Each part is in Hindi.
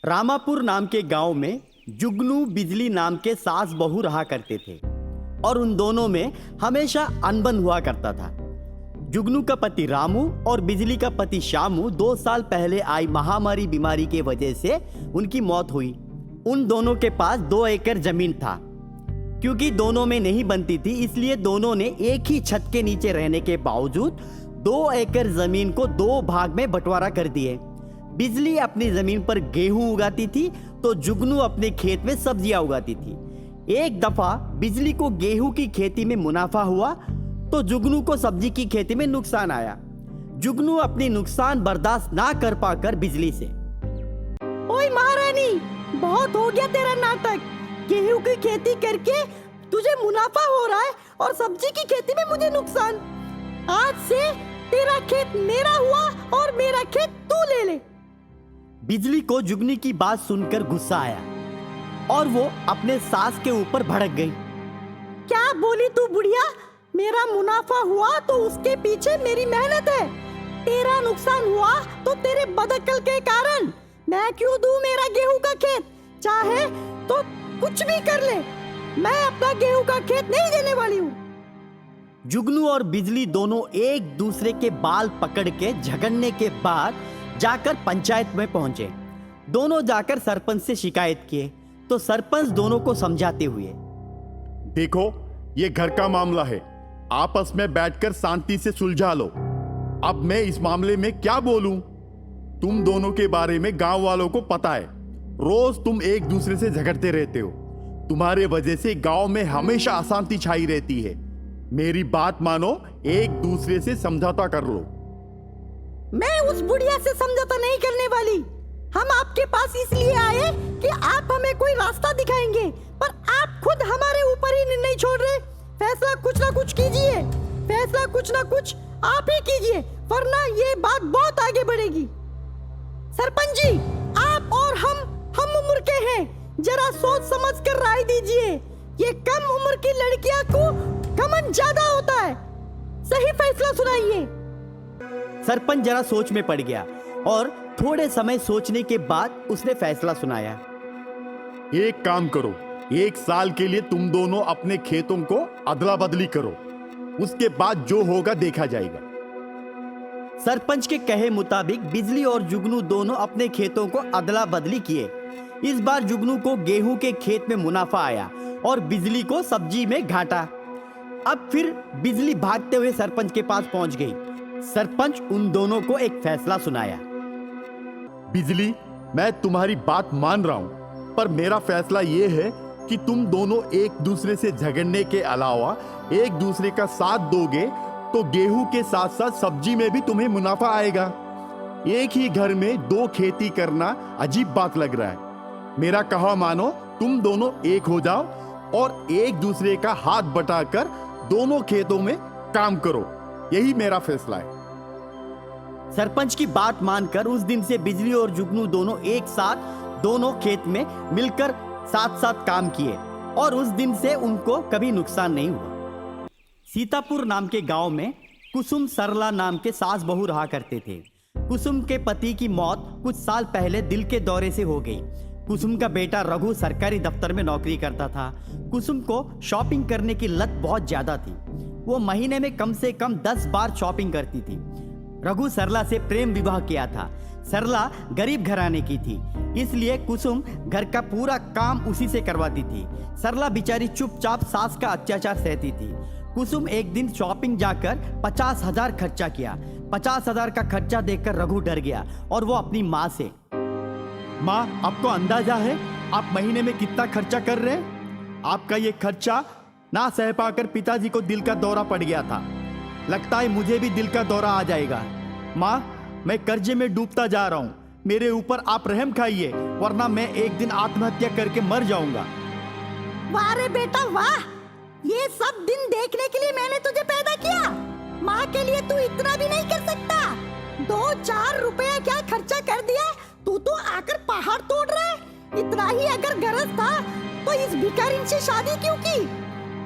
रामापुर नाम के गांव में जुगनू बिजली नाम के सास बहू रहा करते थे और उन दोनों में हमेशा अनबन हुआ करता था। जुगनू का पति रामू और बिजली का पति श्यामू 2 साल पहले आई महामारी बीमारी के वजह से उनकी मौत हुई। उन दोनों के पास 2 एकड़ जमीन था। क्योंकि दोनों में नहीं बनती थी, इसलिए दोनों ने एक ही छत के नीचे रहने के बावजूद 2 एकड़ जमीन को 2 भाग में बंटवारा कर दिए। बिजली अपनी जमीन पर गेहूं उगाती थी तो जुगनू अपने खेत में सब्जियां उगाती थी। एक दफा बिजली को गेहूं की खेती में मुनाफा हुआ तो जुगनू को सब्जी की खेती में नुकसान आया। जुगनू अपनी नुकसान बर्दाश्त ना कर पाकर बिजली से, ओए महारानी, बहुत हो गया तेरा नाटक। गेहूं की खेती करके तुझे मुनाफा हो रहा है और सब्जी की खेती में मुझे नुकसान। आज से तेरा खेत मेरा हुआ और मेरा खेत तू ले ले। बिजली को जुगनी की बात सुनकर गुस्सा आया और वो अपने सास के ऊपर भड़क गई। क्या बोली तू बुढ़िया? मेरा मुनाफा हुआ तो उसके पीछे मेरी मेहनत है। तेरा नुकसान हुआ तो तेरे बदअक्ल के कारण। मैं क्यों दूं मेरा गेहूं का खेत? चाहे तो कुछ भी कर ले, मैं अपना गेहूं का खेत नहीं देने वाली हूँ। जुगनू और बिजली दोनों एक दूसरे के बाल पकड़ के झगड़ने के बाद जाकर पंचायत में पहुंचे। दोनों जाकर सरपंच से शिकायत किए तो सरपंच दोनों को समझाते हुए, देखो, ये घर का मामला है, आपस में बैठकर शांति से सुलझा लो। अब मैं इस मामले में क्या बोलूं? तुम दोनों के बारे में गांव वालों को पता है। रोज तुम एक दूसरे से झगड़ते रहते हो। तुम्हारे वजह से गांव में हमेशा अशांति छाई रहती है। मेरी बात मानो, एक दूसरे से समझौता कर लो। मैं उस बुढ़िया से समझौता नहीं करने वाली। हम आपके पास इसलिए आए कि आप हमें कोई रास्ता दिखाएंगे, पर आप खुद हमारे ऊपर ही निर्णय छोड़ रहे। फैसला कुछ ना कुछ कीजिए, फैसला कुछ ना कुछ आप ही कीजिए, वरना ये बात बहुत आगे बढ़ेगी। सरपंच जी, आप और हम उम्र के हैं, जरा सोच समझ कर राय दीजिए। ये कम उम्र की लड़कियां को घमंड ज्यादा होता है। सही फैसला सुनाइए। सरपंच जरा सोच में पड़ गया और थोड़े समय सोचने के बाद उसने फैसला सुनाया। एक काम करो, 1 साल के लिए तुम दोनों अपने खेतों को अदला बदली करो, उसके बाद जो होगा देखा जाएगा। सरपंच के कहे मुताबिक बिजली और जुगनू दोनों अपने खेतों को अदला बदली किए। इस बार जुगनू को गेहूं के खेत में मुनाफा आया और बिजली को सब्जी में घाटा। अब फिर बिजली भागते हुए सरपंच के पास पहुंच गई। सरपंच उन दोनों को एक फैसला सुनाया। बिजली, मैं तुम्हारी बात मान रहा हूं, पर मेरा फैसला यह है कि तुम दोनों एक दूसरे से झगड़ने के अलावा एक दूसरे का साथ दोगे तो गेहूं के साथ साथ सब्जी में भी तुम्हें मुनाफा आएगा। एक ही घर में 2 खेती करना अजीब बात लग रहा है। मेरा कहा मानो, तुम दोनों एक हो जाओ और एक दूसरे का हाथ बटाकर दोनों खेतों में काम करो। यही मेरा फैसला है। सरपंच की बात मानकर उस दिन से बिजली और जुगनू दोनों एक साथ दोनों खेत में मिलकर साथ साथ काम किए और उस दिन से उनको कभी नुकसान नहीं हुआ। सीतापुर नाम के गांव में कुसुम सरला नाम के सास बहू रहा करते थे। कुसुम के पति की मौत कुछ साल पहले दिल के दौरे से हो गई। कुसुम का बेटा रघु सरकारी दफ्तर में नौकरी करता था। कुसुम को शॉपिंग करने की लत बहुत ज्यादा थी। वो महीने में कम से कम 10 बार शॉपिंग करती थी। रघु सरला से प्रेम विवाह किया था। सरला गरीब घराने की थी, इसलिए कुसुम घर का पूरा काम उसी से करवाती थी। सरला बेचारी चुपचाप सास का अत्याचार सहती थी। कुसुम एक दिन शॉपिंग जाकर 50,000 खर्चा किया। 50,000 का खर्चा देखकर रघु डर गया और वो अपनी माँ से, माँ, आपको अंदाजा है आप महीने में कितना खर्चा कर रहे हैं? आपका ये खर्चा ना सह पाकर पिताजी को दिल का दौरा पड़ गया था। लगता है मुझे भी दिल का दौरा आ जाएगा। माँ, मैं कर्जे में डूबता जा रहा हूँ, मेरे ऊपर आप रहम खाइए, वरना मैं एक दिन आत्महत्या करके मर जाऊंगा। वाह रे बेटा वाह, ये सब दिन देखने के लिए मैंने तुझे पैदा किया। माँ के लिए तू इतना भी नहीं कर सकता। 2-4 रुपया क्या खर्चा कर दिया, तू तो आकर पहाड़ तोड़ रहा है। इतना ही अगर गरज था तो इस भिखारी से शादी क्यों की?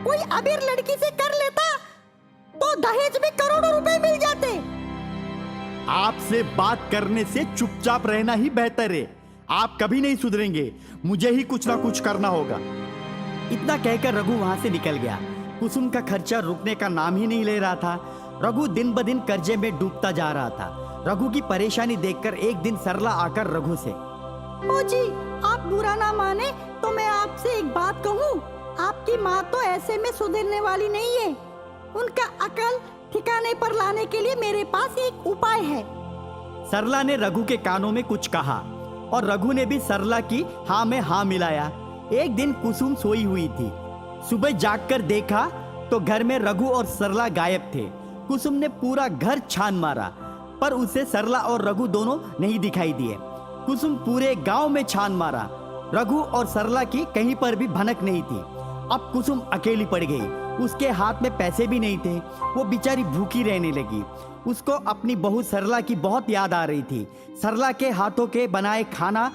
कोई अमीर लड़की से कर लेता तो दहेज में करोड़ों रुपए मिल जाते। आपसे बात करने से चुपचाप रहना ही बेहतर है। आप कभी नहीं सुधरेंगे, मुझे ही कुछ ना कुछ करना होगा। इतना कहकर रघु वहां से निकल गया। कुसुम का खर्चा रुकने का नाम ही नहीं ले रहा था। रघु दिन ब दिन कर्जे में डूबता जा रहा था। रघु की परेशानी देखकर एक दिन सरला आकर रघु से, जी आप बुरा ना माने तो मैं आपसे एक बात कहूँ। आपकी माँ तो ऐसे में सुधरने वाली नहीं है। उनका अकल ठिकाने पर लाने के लिए मेरे पास एक उपाय है। सरला ने रघु के कानों में कुछ कहा और रघु ने भी सरला की हाँ में हाँ मिलाया। एक दिन कुसुम सोई हुई थी। सुबह जागकर देखा तो घर में रघु और सरला गायब थे। कुसुम ने पूरा घर छान मारा पर उसे सरला और रघु दोनों नहीं दिखाई दिए। कुसुम पूरे गांव में छान मारा, रघु और सरला की कहीं पर भी भनक नहीं थी। अब कुसुम अकेली पड़ गई। उसके हाथ में पैसे भी नहीं थे। वो बेचारी भूखी रहने लगी। उसको अपनी बहू सरला की बहुत याद आ रही थी। सरला के हाथों के बनाए खाना,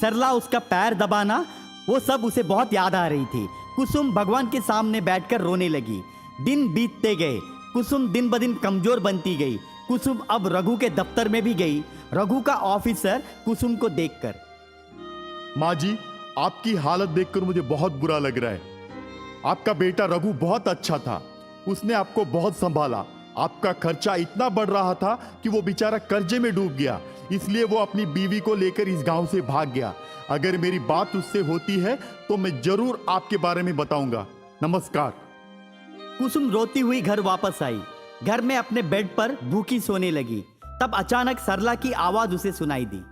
सरला उसका पैर दबाना, वो सब उसे बहुत याद आ रही थी। कुसुम भगवान के सामने बैठकर रोने लगी। दिन बीतते गए। कुसुम दिन ब दिन कमजोर बनती गई। कुसुम अब रघु के दफ्तर में भी गई। रघु का ऑफिसर कुसुम को देखकर, माँ जी, आपकी हालत देखकर मुझे बहुत बुरा लग रहा है। आपका बेटा रघु बहुत अच्छा था। उसने आपको बहुत संभाला। आपका खर्चा इतना बढ़ रहा था कि वो बेचारा कर्जे में डूब गया। इसलिए वो अपनी बीवी को लेकर इस गांव से भाग गया। अगर मेरी बात उससे होती है तो मैं जरूर आपके बारे में बताऊंगा। नमस्कार। कुसुम रोती हुई घर वापस आई। घर में अपने बेड पर भूखी सोने लगी। तब अचानक सरला की आवाज उसे सुनाई दी।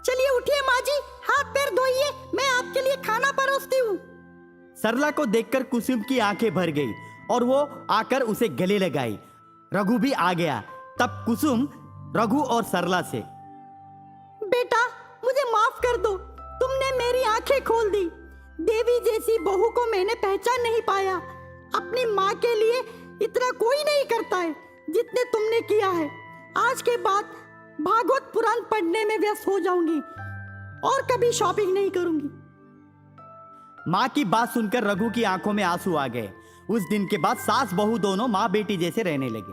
चलिए उठिए माँ जी, हाथ पैर धोइए, मैं आपके लिए खाना परोसती हूँ। सरला को देखकर कुसुम की आंखें भर गई और वो आकर उसे गले लगाई। रघु भी आ गया। तब कुसुम रघु और सरला से, बेटा मुझे माफ कर दो, तुमने मेरी आंखें खोल दी। देवी जैसी बहू को मैंने पहचान नहीं पाया। अपनी माँ के लिए इतना कोई नहीं करता है जितने तुमने किया है। आज के बाद भागवत पुराण पढ़ने में व्यस्त हो जाऊंगी और कभी शॉपिंग नहीं करूंगी। माँ की बात सुनकर रघु की आंखों में आंसू आ गए। उस दिन के बाद सास बहू दोनों माँ बेटी जैसे रहने लगे।